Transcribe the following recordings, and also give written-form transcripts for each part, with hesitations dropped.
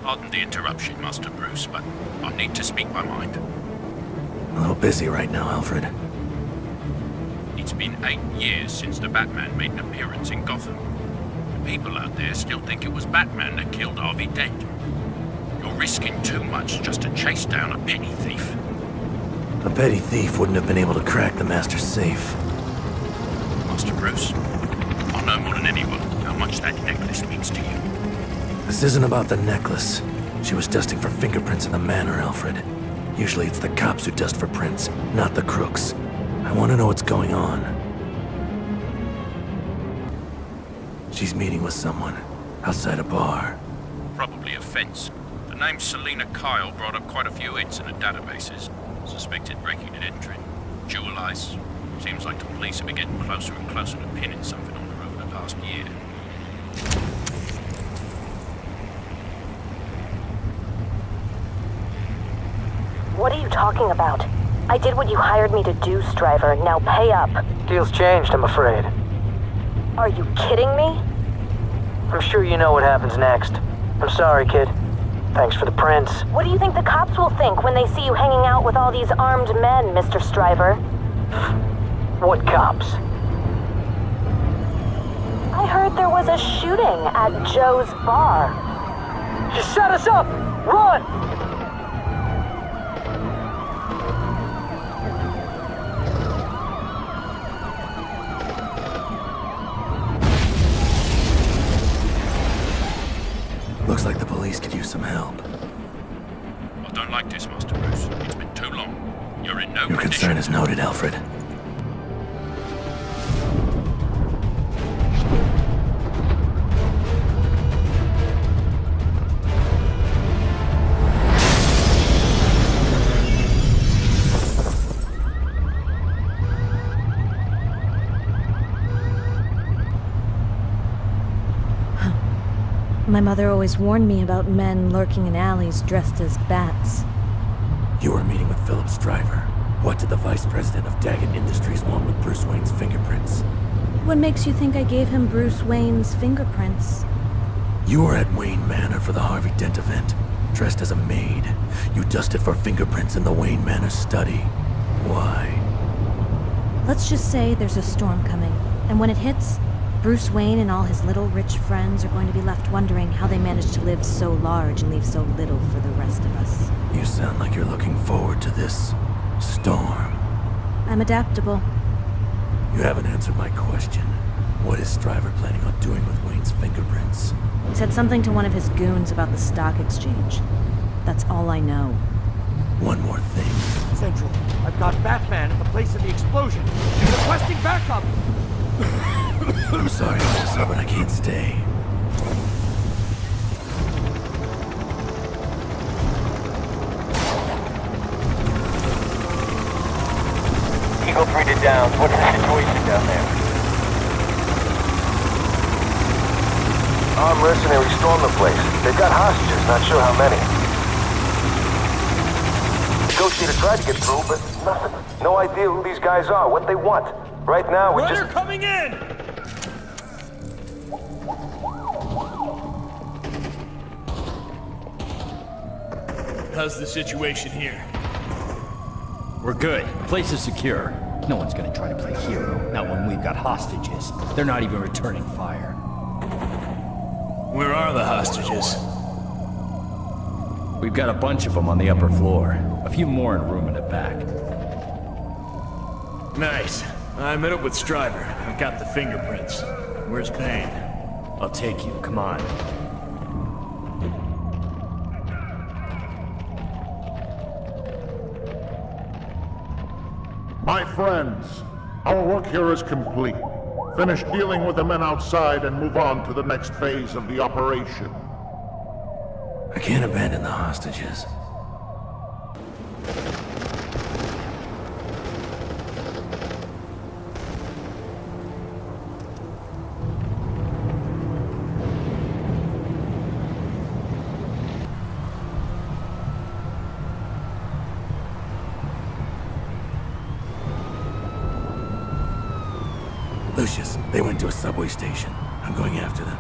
Pardon the interruption, Master Bruce, but I need to speak my mind. A little busy right now, Alfred. It's been 8 years since the Batman made an appearance in Gotham. The people out there still think it was Batman that killed Harvey Dent. You're risking too much just to chase down a petty thief. A petty thief wouldn't have been able to crack the Master's safe. Master Bruce, I know more than anyone how much that necklace means to you. This isn't about the necklace. She was dusting for fingerprints in the manor, Alfred. Usually it's the cops who dust for prints, not the crooks. I want to know what's going on. She's meeting with someone outside a bar. Probably a fence. The name Selina Kyle brought up quite a few hits in the databases. Suspected breaking and entering. Jewel ice. Seems like the police have been getting closer and closer to pinning something on her over the past year. What are you talking about? I did what you hired me to do, Stryver. Now pay up. Deal's changed, I'm afraid. Are you kidding me? I'm sure you know what happens next. I'm sorry, kid. Thanks for the prints. What do you think the cops will think when they see you hanging out with all these armed men, Mr. Stryver? What cops? I heard there was a shooting at Joe's bar. You set us up! Run! Looks like the police could use some help. I don't like this, Master Bruce. It's been too long. You're in no Your condition. concern is noted, Alfred. My mother always warned me about men lurking in alleys dressed as bats. You were meeting with Philip Stryver. What did the vice president of Daggett Industries want with Bruce Wayne's fingerprints? What makes you think I gave him Bruce Wayne's fingerprints? You were at Wayne Manor for the Harvey Dent event, dressed as a maid. You dusted for fingerprints in the Wayne Manor study. Why? Let's just say there's a storm coming, and when it hits, Bruce Wayne and all his little rich friends are going to be left wondering how they managed to live so large and leave so little for the rest of us. You sound like you're looking forward to this storm. I'm adaptable. You haven't answered my question. What is Stryver planning on doing with Wayne's fingerprints? He said something to one of his goons about the stock exchange. That's all I know. One more thing. Central, I've got Batman at the place of the explosion. He's requesting backup! I'm sorry, officer, but I can't stay. Eagle 3 to Downs. What's the situation down there? Our mercenary stormed the place. They've got hostages, not sure how many. Negotiator tried to get through, but nothing. No idea who these guys are, what they want. Right now, we Runner coming in! How's the situation here? We're good. Place is secure. No one's gonna try to play hero. Not when we've got hostages. They're not even returning fire. Where are the hostages? We've got a bunch of them on the upper floor. A few more in a room in the back. Nice. I met up with Stryver. I've got the fingerprints. Where's Bane? I'll take you. Come on. My friends, our work here is complete. Finish dealing with the men outside and move on to the next phase of the operation. I can't abandon the hostages. Lucius, they went to a subway station. I'm going after them.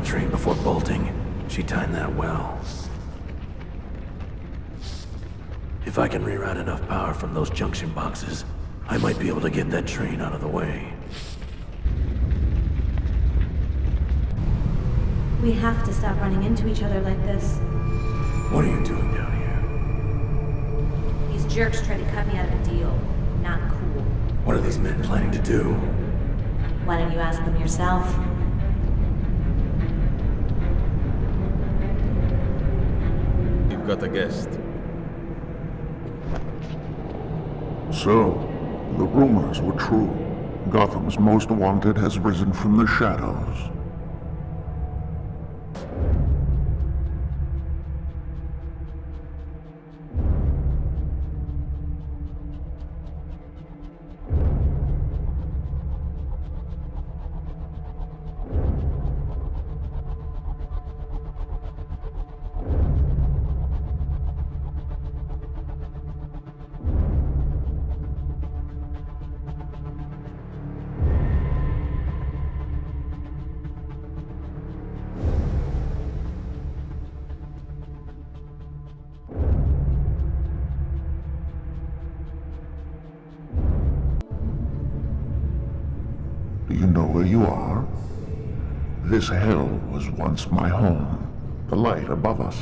train before bolting. She timed that well. If I can reroute enough power from those junction boxes, I might be able to get that train out of the way. We have to stop running into each other like this. What are you doing down here? These jerks tried to cut me out of a deal. Not cool. What are these men planning to do? Why don't you ask them yourself? You've got a guest. So, the rumors were true. Gotham's most wanted has risen from the shadows. Do you know where you are? This hell was once my home, the light above us.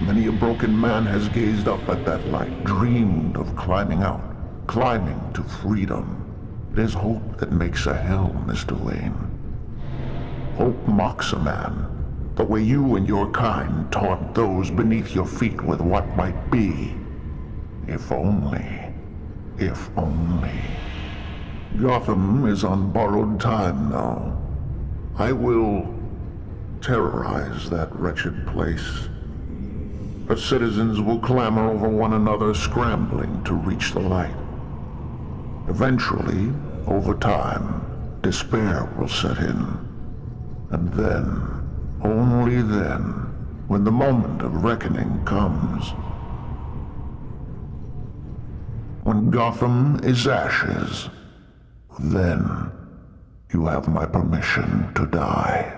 Many a broken man has gazed up at that light, dreamed of climbing out, climbing to freedom. It is hope that makes a hell, Mr. Wayne. Hope mocks a man, the way you and your kind taunt those beneath your feet with what might be. If only. If only. Gotham is on borrowed time now. I will terrorize that wretched place. Her citizens will clamor over one another, scrambling to reach the light. Eventually, over time, despair will set in. And then, only then, when the moment of reckoning comes, when Gotham is ashes, then you have my permission to die.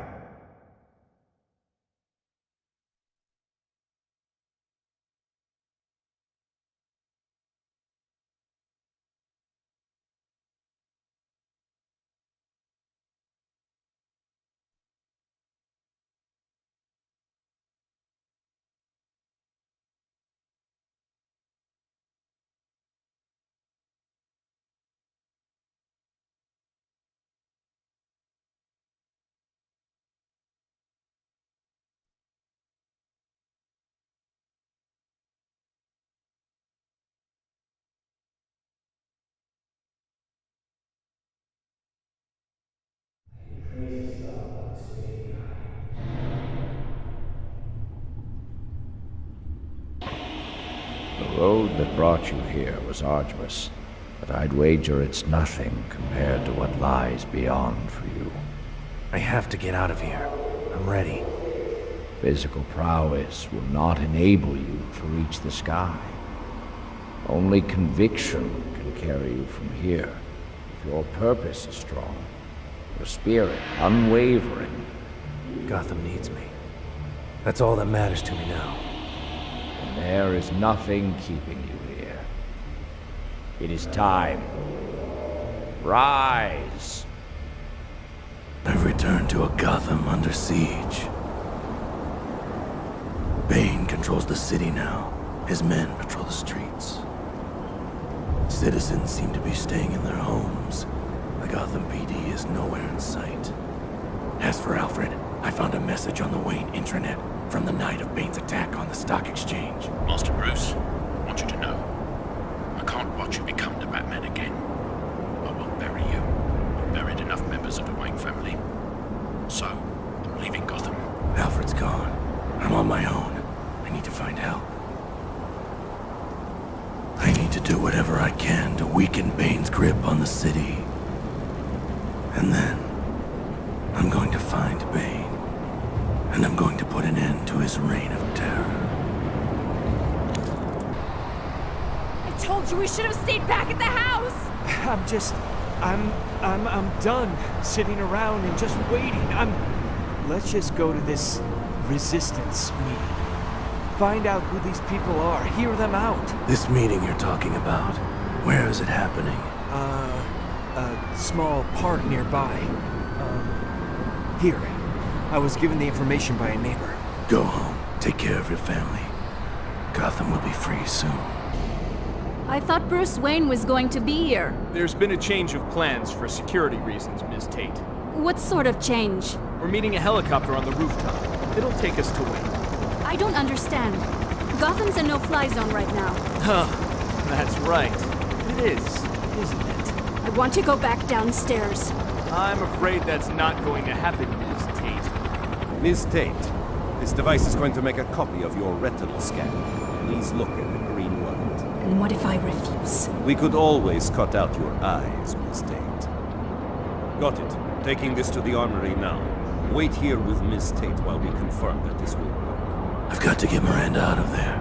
The road that brought you here was arduous, but I'd wager it's nothing compared to what lies beyond for you. I have to get out of here. I'm ready. Physical prowess will not enable you to reach the sky. Only conviction can carry you from here. If your purpose is strong, your spirit unwavering. Gotham needs me. That's all that matters to me now. And there is nothing keeping you here. It is time. Rise! I've returned to a Gotham under siege. Bane controls the city now. His men patrol the streets. Citizens seem to be staying in their homes. The Gotham PD is nowhere in sight. As for Alfred, I found a message on the Wayne intranet from the night of Bane's attack on the stock exchange. Master Bruce, I want you to know, I can't watch you become the Batman again. I won't bury you. I've buried enough members of the Wayne family. So, I'm leaving Gotham. Alfred's gone. I'm on my own. I need to find help. I need to do whatever I can to weaken Bane's grip on the city. And then, I'm going to find Bane. And I'm going to put an end to his reign of terror. I told you we should have stayed back at the house! I'm done sitting around and just waiting. let's just go to this resistance meeting. Find out who these people are, hear them out. This meeting you're talking about, where is it happening? A small park nearby. Here. I was given the information by a neighbor. Go home. Take care of your family. Gotham will be free soon. I thought Bruce Wayne was going to be here. There's been a change of plans for security reasons, Ms. Tate. What sort of change? We're meeting a helicopter on the rooftop. It'll take us to Wayne. I don't understand. Gotham's a no-fly zone right now. Huh. That's right. It is, isn't it? I want to go back downstairs. I'm afraid that's not going to happen, Ms. Tate. Ms. Tate, this device is going to make a copy of your retinal scan. Please look at the green light. And what if I refuse? We could always cut out your eyes, Ms. Tate. Got it. Taking this to the armory now. Wait here with Ms. Tate while we confirm that this will work. I've got to get Miranda out of there.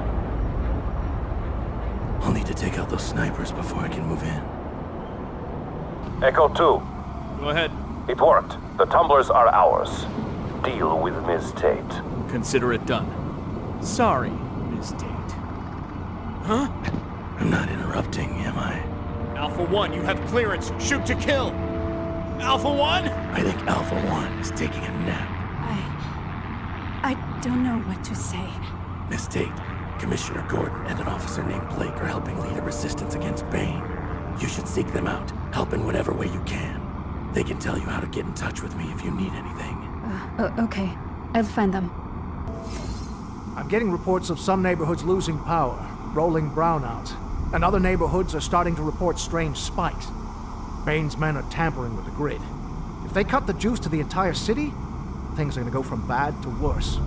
I'll need to take out those snipers before I can move in. Echo 2. Go ahead. It worked. The tumblers are ours. Deal with Ms. Tate. Consider it done. Sorry, Ms. Tate. Huh? I'm not interrupting, am I? Alpha 1, you have clearance. Shoot to kill. Alpha 1? I think Alpha 1 is taking a nap. I don't know what to say. Miss Tate, Commissioner Gordon and an officer named Blake are helping lead a resistance against Bane. You should seek them out, help in whatever way you can. They can tell you how to get in touch with me if you need anything. Okay. I'll find them. I'm getting reports of some neighborhoods losing power, rolling brownouts, and other neighborhoods are starting to report strange spikes. Bane's men are tampering with the grid. If they cut the juice to the entire city, things are gonna go from bad to worse.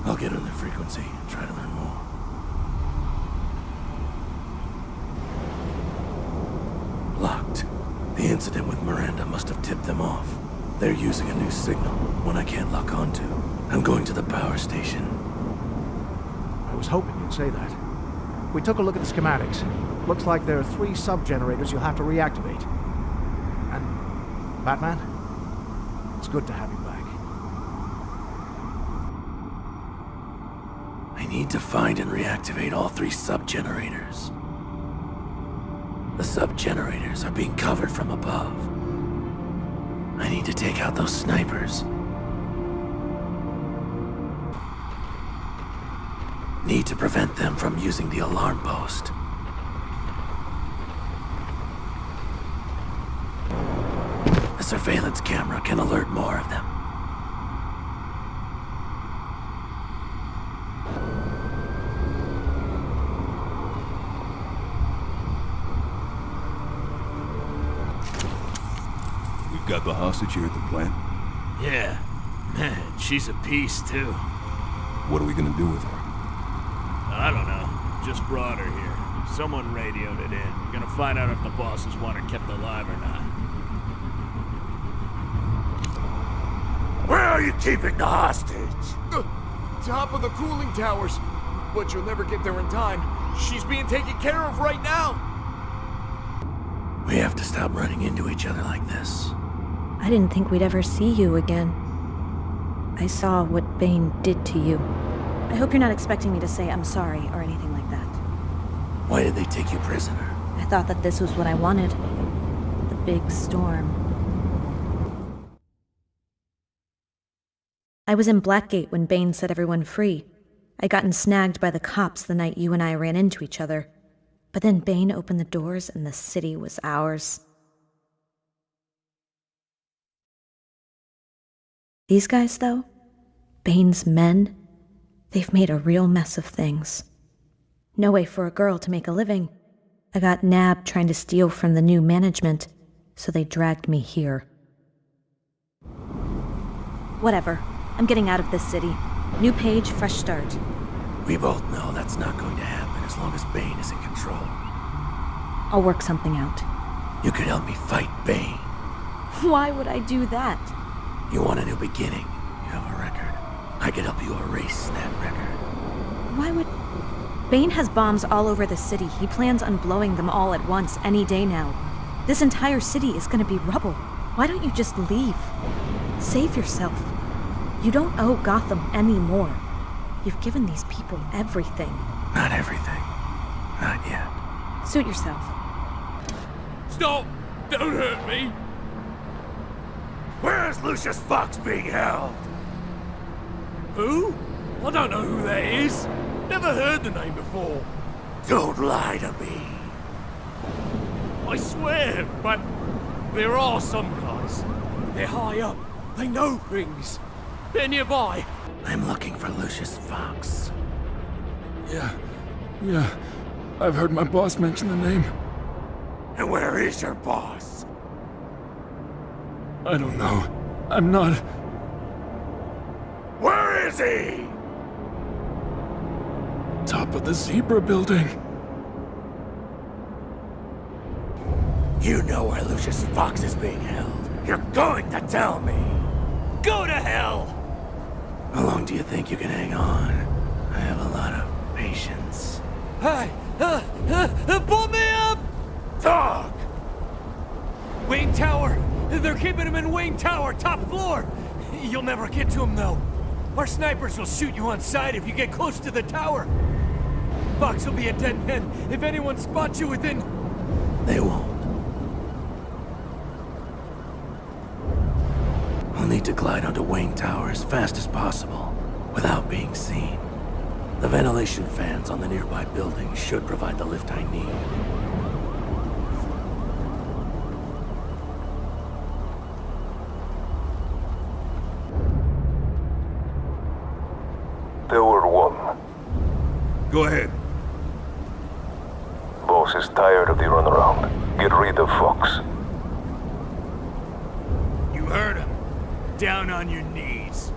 I'll get on their frequency and try to learn more. Locked. The incident with Miranda must have tipped them off. They're using a new signal, one I can't lock onto. I'm going to the power station. I was hoping you'd say that. We took a look at the schematics. Looks like there are 3 sub-generators you'll have to reactivate. And... Batman? It's good to have you back. I need to find and reactivate all 3 sub-generators. The sub-generators are being covered from above. I need to take out those snipers. Need to prevent them from using the alarm post. A surveillance camera can alert more of them. Got the hostage here at the plant? Yeah. Man, she's a piece, too. What are we gonna do with her? I don't know. Just brought her here. Someone radioed it in. We're gonna find out if the bosses want her kept alive or not. Where are you keeping the hostage? Top of the cooling towers. But you'll never get there in time. She's being taken care of right now. We have to stop running into each other like this. I didn't think we'd ever see you again. I saw what Bane did to you. I hope you're not expecting me to say I'm sorry or anything like that. Why did they take you prisoner? I thought that this was what I wanted. The big storm. I was in Blackgate when Bane set everyone free. I'd gotten snagged by the cops the night you and I ran into each other. But then Bane opened the doors and the city was ours. These guys, though, Bane's men, they've made a real mess of things. No way for a girl to make a living. I got nabbed trying to steal from the new management, so they dragged me here. Whatever. I'm getting out of this city. New page, fresh start. We both know that's not going to happen as long as Bane is in control. I'll work something out. You could help me fight Bane. Why would I do that? You want a new beginning? You have a record. I could help you erase that record. Why would... Bane has bombs all over the city. He plans on blowing them all at once any day now. This entire city is gonna be rubble. Why don't you just leave? Save yourself. You don't owe Gotham anymore. You've given these people everything. Not everything. Not yet. Suit yourself. Stop! Don't hurt me! Where's Lucius Fox being held? Who? I don't know who that is. Never heard the name before. Don't lie to me. I swear, but there are some guys. They're high up. They know things. They're nearby. I'm looking for Lucius Fox. Yeah. I've heard my boss mention the name. And where is your boss? I don't know. I'm not... Where is he? Top of the Zebra building. You know where Lucius Fox is being held. You're going to tell me. Go to hell! How long do you think you can hang on? I have a lot of patience. Hey! Pull me up! Dog! Wing Tower! They're keeping him in Wing Tower, top floor! You'll never get to him, though. Our snipers will shoot you on sight if you get close to the tower. Fox will be a dead man if anyone spots you within... They won't. I'll need to glide onto Wayne Tower as fast as possible, without being seen. The ventilation fans on the nearby building should provide the lift I need. Tower 1. Go ahead. Boss is tired of the runaround. Get rid of Fox. You heard him. Down on your knees.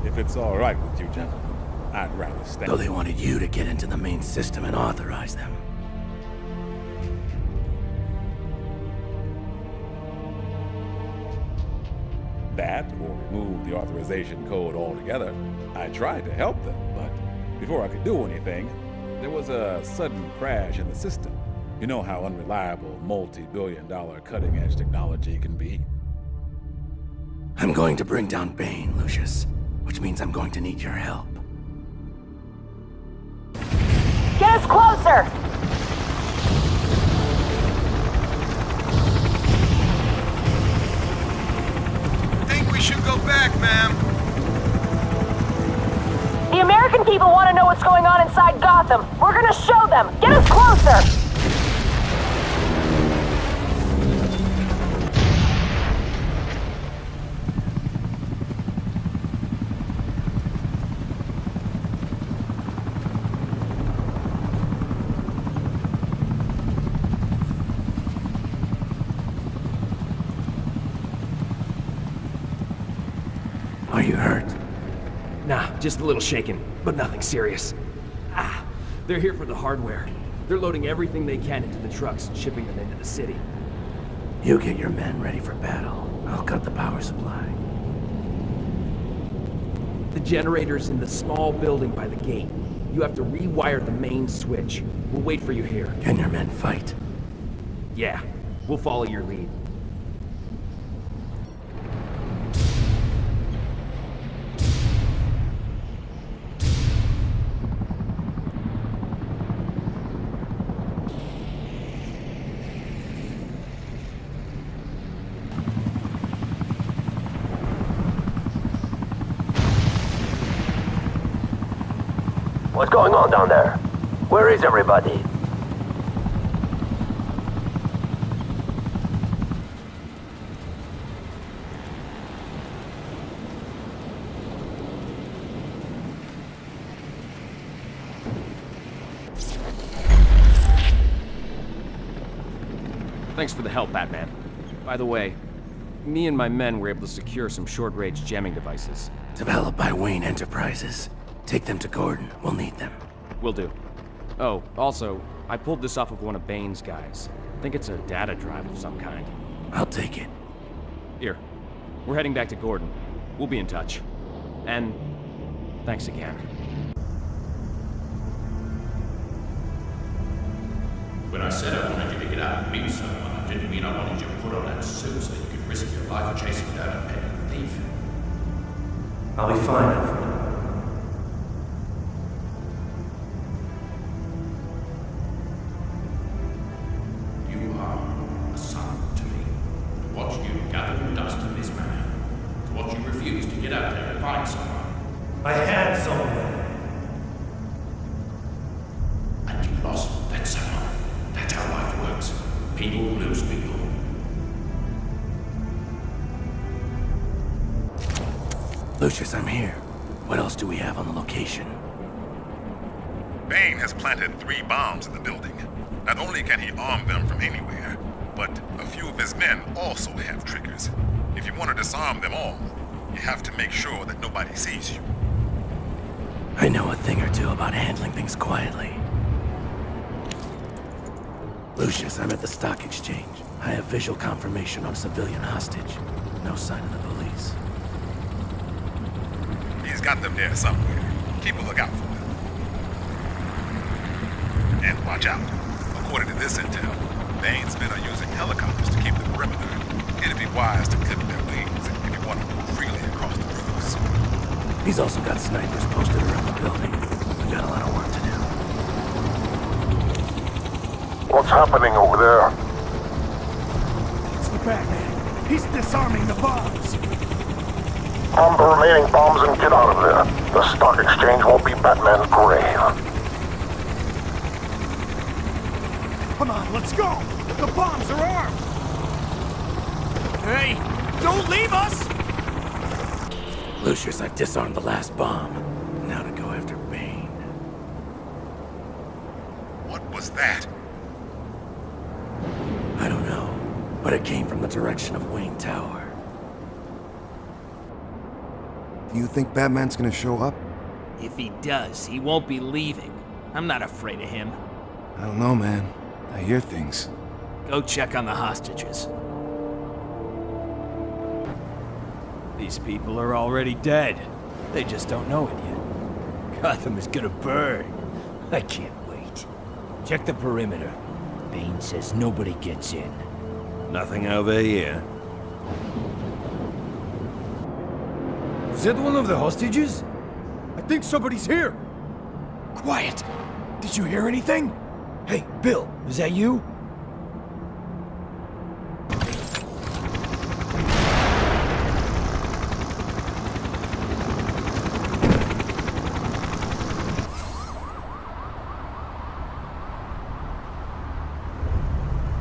If it's all right with you, gentlemen, I'd rather stay. So they wanted you to get into the main system and authorize them. That, or remove the authorization code altogether. I tried to help them, but before I could do anything, there was a sudden crash in the system. You know how unreliable multi-billion-dollar cutting-edge technology can be. I'm going to bring down Bane, Lucius, which means I'm going to need your help. Get us closer! Think we should go back, ma'am. The American people want to know what's going on inside Gotham. We're gonna show them. Get us closer! Are you hurt? Nah, just a little shaken, but nothing serious. They're here for the hardware. They're loading everything they can into the trucks and shipping them into the city. You get your men ready for battle. I'll cut the power supply. The generator's in the small building by the gate. You have to rewire the main switch. We'll wait for you here. Can your men fight? Yeah, we'll follow your lead. What's going on down there? Where is everybody? Thanks for the help, Batman. By the way, me and my men were able to secure some short-range jamming devices. Developed by Wayne Enterprises. Take them to Gordon. We'll need them. Will do. Oh, also, I pulled this off of one of Bane's guys. I think it's a data drive of some kind. I'll take it. Here. We're heading back to Gordon. We'll be in touch. And thanks again. When I said I wanted you to get out and meet someone, I didn't mean I wanted you to put on that suit so you could risk your life chasing down a petty thief. I'll be fine, Alfred. You are a son to me. To watch you gather your dust in this manner. To watch you refuse to get out there and find someone. I had someone. And you lost that someone. That's how life works. People lose people. Lucius, I'm here. What else do we have on the location? Bane has planted 3 bombs in the building. Not only can he arm them from anywhere, but a few of his men also have triggers. If you want to disarm them all, you have to make sure that nobody sees you. I know a thing or two about handling things quietly. Lucius, I'm at the stock exchange. I have visual confirmation on a civilian hostage. No sign of the police. He's got them there somewhere. Keep a lookout for them. And watch out. According to this intel, Bane's men are using helicopters to keep the perimeter. It'd be wise to clip their wings if you want to move freely across the roofs. He's also got snipers posted around the building. We've got a lot of work to do. What's happening over there? It's the Batman. He's disarming the bombs. Arm the remaining bombs and get out of there. The stock exchange won't be Batman's grave. Come on, let's go! The bombs are armed! Hey, don't leave us! Lucius, I've disarmed the last bomb. Now to go after Bane. What was that? I don't know, but it came from the direction of Wayne Tower. Do you think Batman's gonna show up? If he does, he won't be leaving. I'm not afraid of him. I don't know, man. I hear things. Go check on the hostages. These people are already dead. They just don't know it yet. Gotham is gonna burn. I can't wait. Check the perimeter. Bane says nobody gets in. Nothing over here. Is that one of the hostages? I think somebody's here. Quiet! Did you hear anything? Hey, Bill, is that you?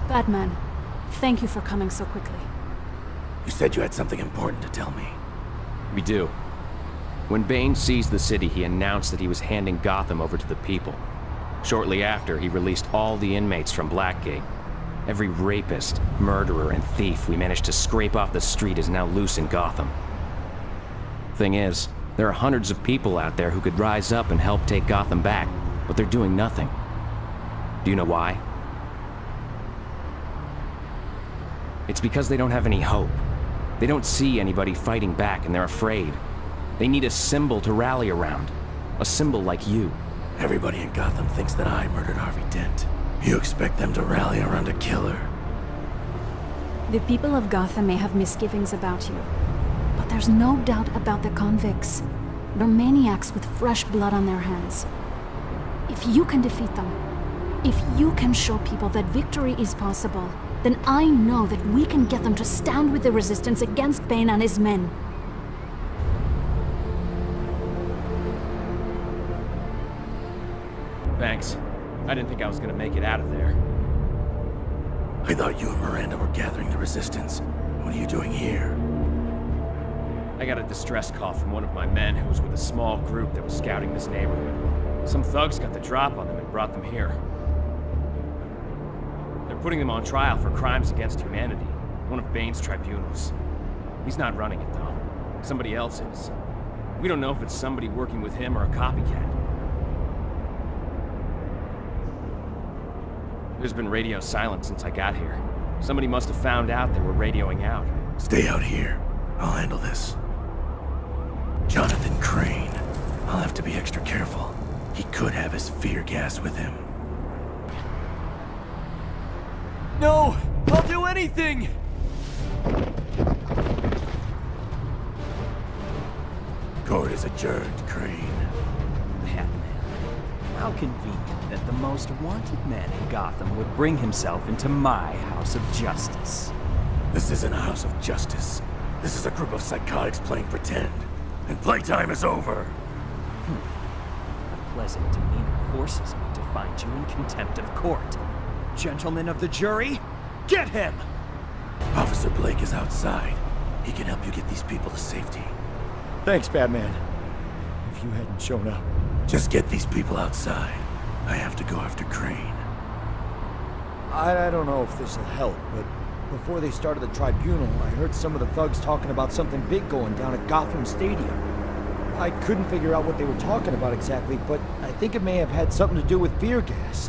Batman, thank you for coming so quickly. You said you had something important to tell me. We do. When Bane seized the city, he announced that he was handing Gotham over to the people. Shortly after, he released all the inmates from Blackgate. Every rapist, murderer, and thief we managed to scrape off the street is now loose in Gotham. Thing is, there are hundreds of people out there who could rise up and help take Gotham back, but they're doing nothing. Do you know why? It's because they don't have any hope. They don't see anybody fighting back and they're afraid. They need a symbol to rally around. A symbol like you. Everybody in Gotham thinks that I murdered Harvey Dent. You expect them to rally around a killer? The people of Gotham may have misgivings about you, but there's no doubt about the convicts. They're maniacs with fresh blood on their hands. If you can defeat them, if you can show people that victory is possible, then I know that we can get them to stand with the resistance against Bane and his men. Thanks. I didn't think I was gonna make it out of there. I thought you and Miranda were gathering the resistance. What are you doing here? I got a distress call from one of my men who was with a small group that was scouting this neighborhood. Some thugs got the drop on them and brought them here. They're putting them on trial for crimes against humanity. One of Bane's tribunals. He's not running it, though. Somebody else is. We don't know if it's somebody working with him or a copycat. There's been radio silence since I got here. Somebody must have found out they were radioing out. Stay out here. I'll handle this. Jonathan Crane. I'll have to be extra careful. He could have his fear gas with him. No! I'll do anything! Court is adjourned, Crane. Batman. How convenient that the most wanted man in Gotham would bring himself into my house of justice. This isn't a house of justice. This is a group of psychotics playing pretend. And playtime is over. A pleasant demeanor forces me to find you in contempt of court. Gentlemen of the jury, get him! Officer Blake is outside. He can help you get these people to safety. Thanks, Batman. If you hadn't shown up... Just get these people outside. I have to go after Crane. I don't know if this'll help, but before they started the tribunal, I heard some of the thugs talking about something big going down at Gotham Stadium. I couldn't figure out what they were talking about exactly, but I think it may have had something to do with fear gas.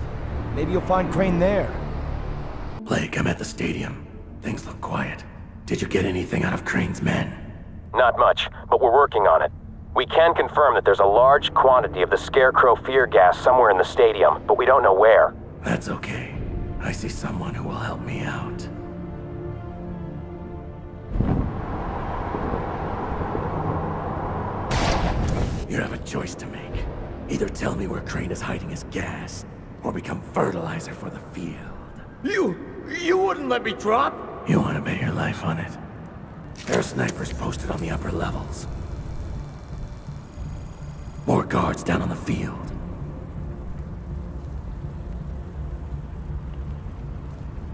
Maybe you'll find Crane there. Blake, I'm at the stadium. Things look quiet. Did you get anything out of Crane's men? Not much, but we're working on it. We can confirm that there's a large quantity of the Scarecrow fear gas somewhere in the stadium, but we don't know where. That's okay. I see someone who will help me out. You have a choice to make. Either tell me where Crane is hiding his gas, or become fertilizer for the field. You wouldn't let me drop? You want to bet your life on it? There are snipers posted on the upper levels. More guards down on the field.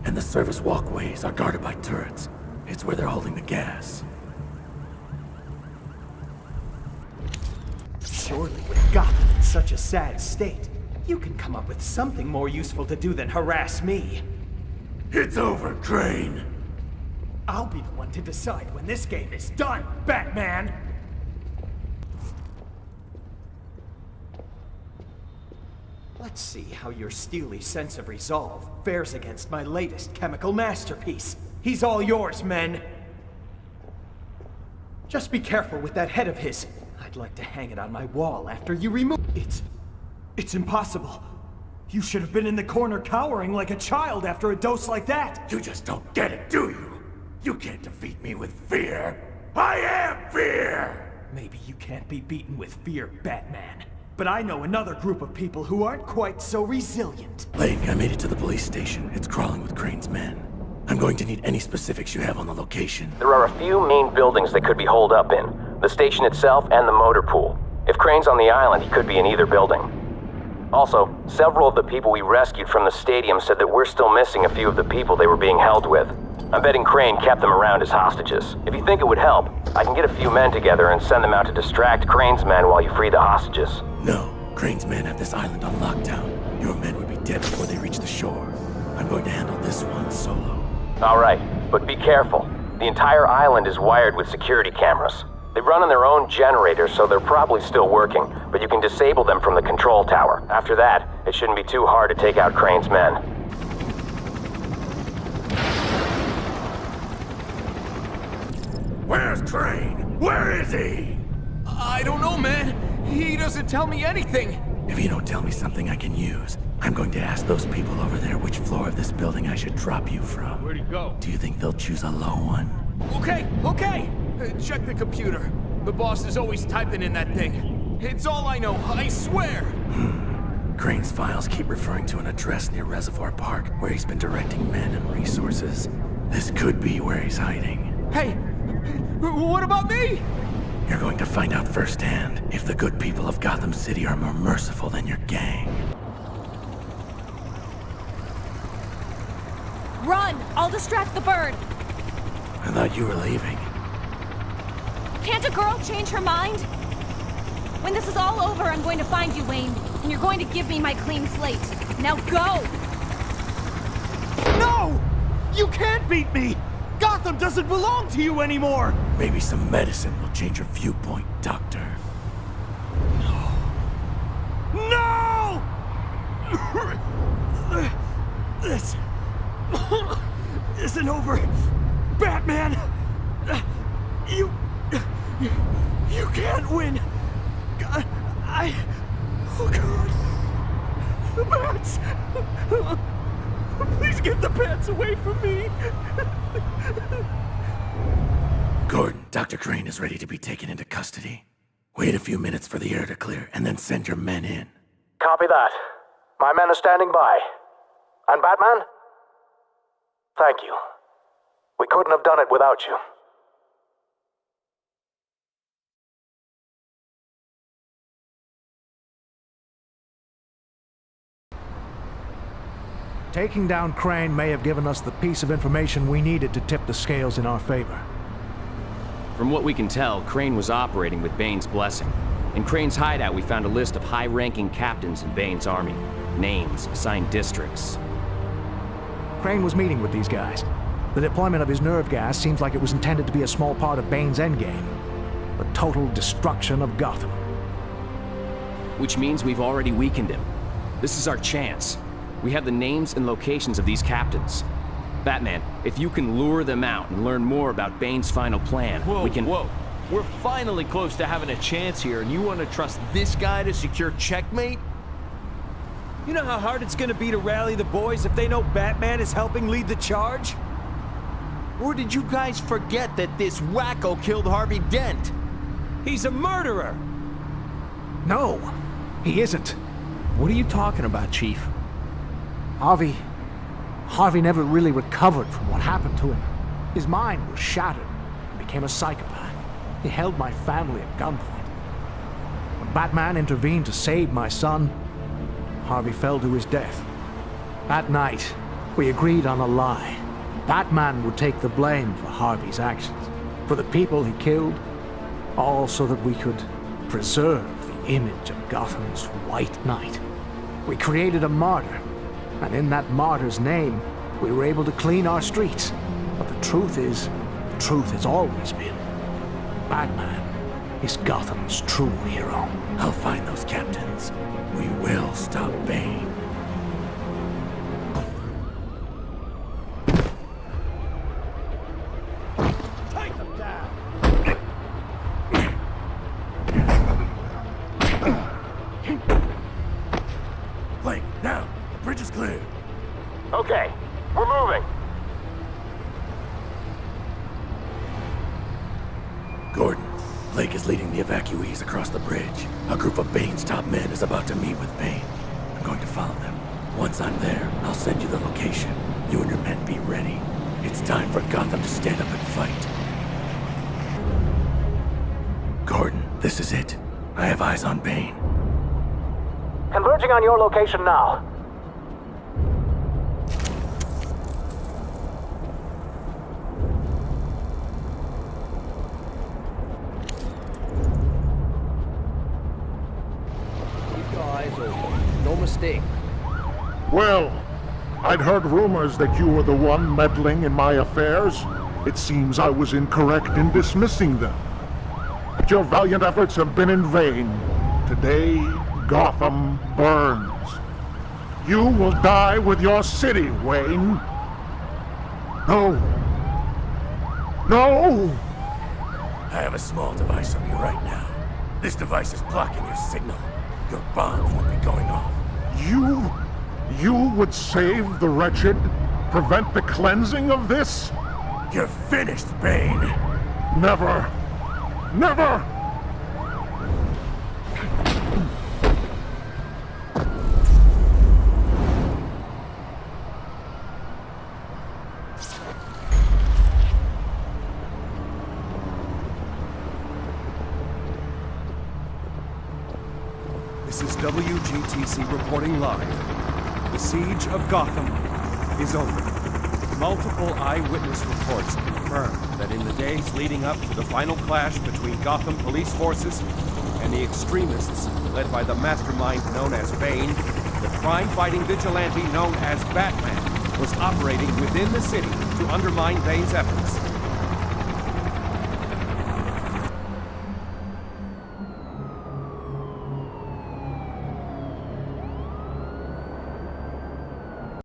And the service walkways are guarded by turrets. It's where they're holding the gas. Surely with Gotham in such a sad state, you can come up with something more useful to do than harass me. It's over, Crane. I'll be the one to decide when this game is done, Batman! Let's see how your steely sense of resolve fares against my latest chemical masterpiece. He's all yours, men. Just be careful with that head of his. I'd like to hang it on my wall after you remove it. It's impossible. You should have been in the corner cowering like a child after a dose like that. You just don't get it, do you? You can't defeat me with fear. I am fear! Maybe you can't be beaten with fear, Batman. But I know another group of people who aren't quite so resilient. Blake, I made it to the police station. It's crawling with Crane's men. I'm going to need any specifics you have on the location. There are a few main buildings they could be holed up in. The station itself and the motor pool. If Crane's on the island, he could be in either building. Also, several of the people we rescued from the stadium said that we're still missing a few of the people they were being held with. I'm betting Crane kept them around as hostages. If you think it would help, I can get a few men together and send them out to distract Crane's men while you free the hostages. No, Crane's men have this island on lockdown. Your men would be dead before they reach the shore. I'm going to handle this one solo. Alright, but be careful. The entire island is wired with security cameras. They run on their own generators, so they're probably still working, but you can disable them from the control tower. After that, it shouldn't be too hard to take out Crane's men. Where's Crane? Where is he? I don't know, man. He doesn't tell me anything. If you don't tell me something I can use, I'm going to ask those people over there which floor of this building I should drop you from. Where'd he go? Do you think they'll choose a low one? Okay. Check the computer. The boss is always typing in that thing. It's all I know, I swear! Crane's files keep referring to an address near Reservoir Park, where he's been directing men and resources. This could be where he's hiding. Hey! What about me? You're going to find out firsthand if the good people of Gotham City are more merciful than your gang. Run! I'll distract the bird! I thought you were leaving. Can't a girl change her mind? When this is all over, I'm going to find you, Wayne, and you're going to give me my clean slate. Now go! No! You can't beat me! Gotham doesn't belong to you anymore! Maybe some medicine will change your viewpoint, Doctor. No! This isn't over. Batman! You can't win. Oh God. The bats! Please get the bats away from me! Gordon, Dr. Crane is ready to be taken into custody. Wait a few minutes for the air to clear, and then send your men in. Copy that. My men are standing by. And Batman? Thank you. We couldn't have done it without you. Taking down Crane may have given us the piece of information we needed to tip the scales in our favor. From what we can tell, Crane was operating with Bane's blessing. In Crane's hideout, we found a list of high-ranking captains in Bane's army. Names, assigned districts. Crane was meeting with these guys. The deployment of his nerve gas seems like it was intended to be a small part of Bane's endgame. The total destruction of Gotham. Which means we've already weakened him. This is our chance. We have the names and locations of these captains. Batman, if you can lure them out and learn more about Bane's final plan, we can... Whoa. We're finally close to having a chance here, and you want to trust this guy to secure checkmate? You know how hard it's gonna be to rally the boys if they know Batman is helping lead the charge? Or did you guys forget that this wacko killed Harvey Dent? He's a murderer! No, he isn't. What are you talking about, Chief? Harvey never really recovered from what happened to him. His mind was shattered and became a psychopath. He held my family at gunpoint. When Batman intervened to save my son, Harvey fell to his death. That night, we agreed on a lie. Batman would take the blame for Harvey's actions, for the people he killed, all so that we could preserve the image of Gotham's White Knight. We created a martyr, and in that martyr's name, we were able to clean our streets. But the truth has always been, Batman is Gotham's true hero. I'll find those captains. We will stop Bane. Take them down! Blake, now! The bridge is clear. Okay, we're moving. Gordon, Blake is leading the evacuees across the bridge. A group of Bane's top men is about to meet with Bane. I'm going to follow them. Once I'm there, I'll send you the location. You and your men be ready. It's time for Gotham to stand up and fight. Gordon, this is it. I have eyes on Bane. Converging on your location now. No mistake. Well, I'd heard rumors that you were the one meddling in my affairs. It seems I was incorrect in dismissing them. But your valiant efforts have been in vain. Today, Gotham burns. You will die with your city, Wayne. No. No! I have a small device on you right now. This device is blocking your signal. Your bombs won't be going off. You would save the wretched? Prevent the cleansing of this? You're finished, Bane! Never! Never! This is WGTC reporting live. The siege of Gotham is over. Multiple eyewitness reports confirm that in the days leading up to the final clash between Gotham police forces and the extremists led by the mastermind known as Bane, the crime-fighting vigilante known as Batman was operating within the city to undermine Bane's efforts.